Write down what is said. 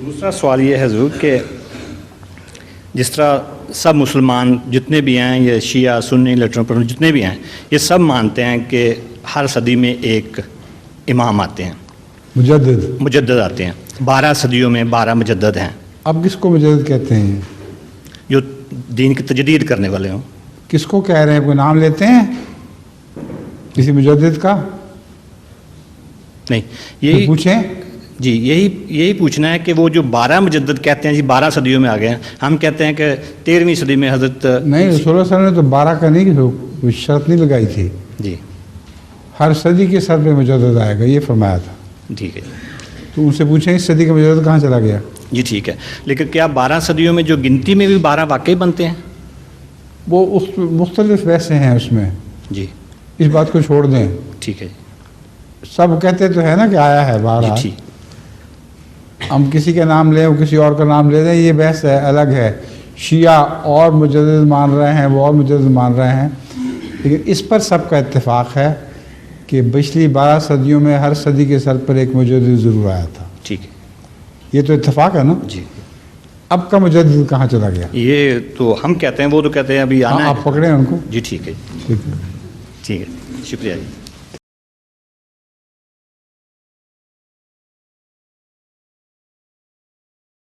دوسرا سوال یہ ہے حضور کہ جس طرح سب مسلمان جتنے بھی ہیں، یہ شیعہ سنی لیٹرن پر جتنے بھی ہیں، یہ سب مانتے ہیں کہ ہر صدی میں ایک امام آتے ہیں، مجدد آتے ہیں. 12 صدیوں میں 12 مجدد ہیں. اب کس کو مجدد کہتے ہیں؟ جو دین کی تجدید کرنے والے ہوں. کس کو کہہ رہے ہیں؟ کوئی نام لیتے ہیں کسی مجدد کا؟ نہیں، یہی پوچھیں. جی یہی پوچھنا ہے کہ وہ جو 12 مجدد کہتے ہیں جی 12 صدیوں میں آ گئے ہیں، ہم کہتے ہیں کہ 13ویں صدی میں حضرت نہیں، رسول اللہ صلی اللہ علیہ وسلم نے تو 12 کا نہیں، کوئی شرط نہیں لگائی تھی. جی ہر صدی کے سر پہ مجدد آئے گا، یہ فرمایا تھا. ٹھیک ہے. تو ان سے پوچھیں اس صدی کا مجدد کہاں چلا گیا؟ جی ٹھیک ہے، لیکن کیا 12 صدیوں میں جو گنتی میں بھی 12 واقعی بنتے ہیں؟ وہ اس مختلف ویسے ہیں اس میں. جی اس بات کو چھوڑ دیں. ٹھیک ہے. سب کہتے تو ہے نا کہ آیا ہے 12. جی ہم کسی کا نام لیں، وہ کسی اور کا نام لے دیں، یہ بحث ہے، الگ ہے. شیعہ اور مجدد مان رہے ہیں، وہ اور مجدد مان رہے ہیں، لیکن اس پر سب کا اتفاق ہے کہ پچھلی 12 صدیوں میں ہر صدی کے سر پر ایک مجدد ضرور آیا تھا. ٹھیک ہے. یہ تو اتفاق ہے نا. جی اب کا مجدد کہاں چلا گیا؟ یہ تو ہم کہتے ہیں، وہ تو کہتے ہیں ابھی آنا ہے. آپ پکڑیں ان کو. جی ٹھیک ہے. ٹھیک ہے. ٹھیک ہے، شکریہ جی.